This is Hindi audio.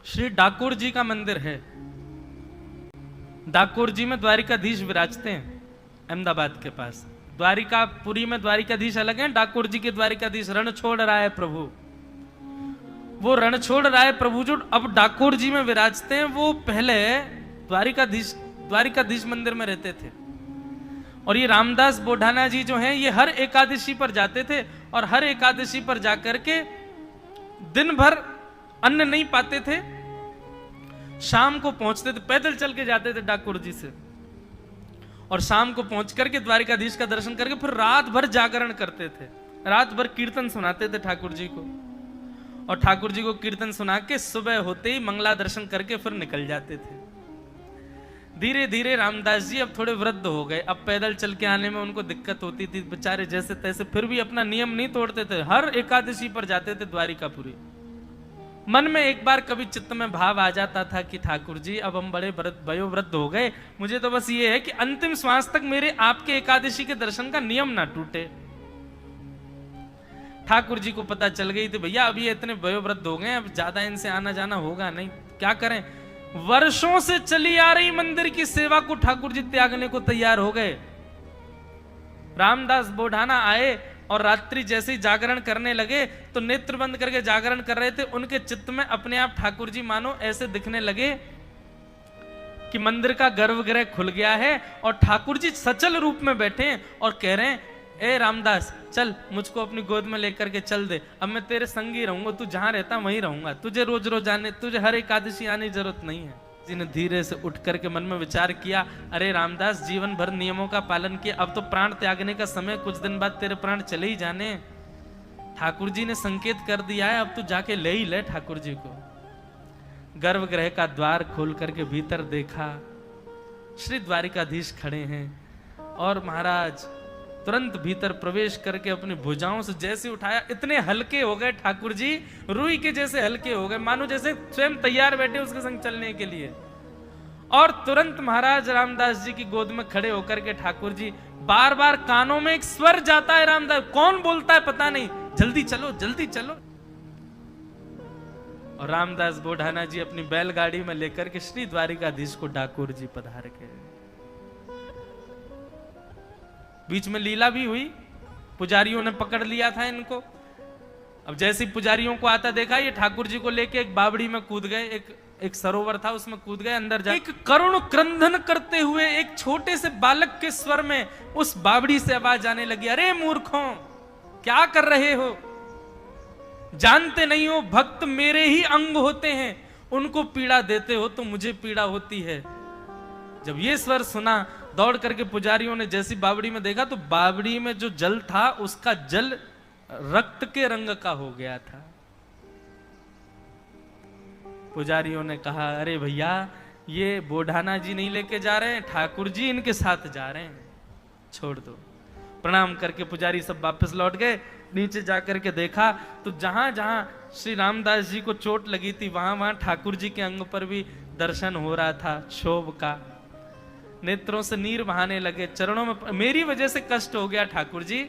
श्री डाकोर जी का मंदिर है। डाकोर जी में द्वारिकाधीश विराजते हैं, अहमदाबाद के पास। द्वारिकापुरी में द्वारिकाधीश अलग है, डाकोर जी के द्वारिकाधीश रण छोड़ रहा है प्रभु। वो रण छोड़ रहा है प्रभु जो अब डाकोर जी में विराजते हैं, वो पहले द्वारिकाधीश मंदिर में रहते थे। और ये रामदास बोढ़ाना जी जो हैं, ये हर एकादशी पर जाते थे और हर एकादशी पर जाकर के दिन भर अन्न नहीं पाते थे, शाम को पहुंचते थे, पैदल चल के जाते थे डाकोर जी से, और शाम को पहुंच करके द्वारिकाधीश का दर्शन करके फिर रात भर जागरण करते थे, रात भर कीर्तन सुनाते थे ठाकुर जी को, और ठाकुर जी को कीर्तन सुना के सुबह होते ही मंगला दर्शन करके फिर निकल जाते थे। धीरे धीरे रामदास जी अब थोड़े वृद्ध हो गए, अब पैदल चल के आने में उनको दिक्कत होती थी बेचारे, जैसे तैसे, फिर भी अपना नियम नहीं तोड़ते थे, हर एकादशी पर जाते थे द्वारिकापुरी। मन में एक बार कभी चित्त में भाव आ जाता था कि ठाकुर जी अब हम बड़े वयोवृद्ध हो गए, मुझे तो बस ये है कि अंतिम श्वास तक मेरे आपके एकादशी के दर्शन का नियम ना टूटे। ठाकुर जी को पता चल गई थी भैया अब ये इतने वयोवृद्ध हो गए, अब ज्यादा इनसे आना जाना होगा नहीं, क्या करें। वर्षों से चली आ रही मंदिर की सेवा को ठाकुर जी त्यागने को तैयार हो गए। रामदास बोढ़ाना आए और रात्रि जैसे ही जागरण करने लगे तो नेत्र बंद करके जागरण कर रहे थे, उनके चित्त में अपने आप ठाकुर जी मानो ऐसे दिखने लगे कि मंदिर का गर्भगृह खुल गया है और ठाकुर जी सचल रूप में बैठे हैं और कह रहे हैं, ए रामदास चल मुझको अपनी गोद में लेकर के चल दे, अब मैं तेरे संग ही रहूंगा, तू जहां रहता वहीं रहूंगा, तुझे रोज रोज आने, तुझे हर एकादशी आने की जरूरत नहीं है। जिन्हें धीरे से उठ करके मन में विचार किया, अरे रामदास जीवन भर नियमों का पालन किया, अब तो प्राण त्यागने का समय, कुछ दिन बाद तेरे प्राण चले ही जाने, ठाकुर जी ने संकेत कर दिया है, अब तू जाके ले ही ले ठाकुर जी को। गर्भगृह का द्वार खोल करके भीतर देखा, श्री द्वारिकाधीश खड़े हैं और महाराज तुरंत भीतर प्रवेश करके अपनी भुजाओं से जैसे उठाया, इतने हल्के हो गए ठाकुर जी, रुई के जैसे हल्के हो गए, मानो जैसे स्वयं तैयार बैठे उसके संग चलने के लिए। और तुरंत महाराज रामदास जी की गोद में खड़े होकर के ठाकुर जी, बार बार कानों में एक स्वर जाता है, रामदास कौन बोलता है पता नहीं, जल्दी चलो जल्दी चलो। और रामदास बोढ़ाना जी अपनी बैलगाड़ी में लेकर के श्री द्वारिकाधीश को डाकोर जी पधार के। बीच में लीला भी हुई, पुजारियों ने पकड़ लिया था इनको। अब जैसे पुजारियों को आता देखा, ये ठाकुर जी को लेके एक बावड़ी में कूद गए, एक सरोवर था उसमें कूद गए, अंदर जा एक करुण क्रंदन करते हुए एक छोटे से बालक के स्वर में उस बावड़ी से आवाज आने लगी, अरे मूर्खों क्या कर रहे हो, जानते नहीं हो भक्त मेरे ही अंग होते हैं, उनको पीड़ा देते हो तो मुझे पीड़ा होती है। जब ये स्वर सुना, दौड़ करके पुजारियों ने जैसी बावड़ी में देखा तो बावड़ी में जो जल था उसका जल रक्त के रंग का हो गया था। पुजारियों ने कहा, अरे भैया ये बोढ़ाना जी नहीं लेके जा रहे हैं, ठाकुर जी इनके साथ जा रहे हैं, छोड़ दो। प्रणाम करके पुजारी सब वापस लौट गए। नीचे जाकर के देखा तो जहां जहां श्री रामदास जी को चोट लगी थी वहां वहां ठाकुर जी के अंग पर भी दर्शन हो रहा था क्षोभ का, नेत्रों से नीर बहाने लगे, चरणों में मेरी वजह से कष्ट हो गया ठाकुर जी,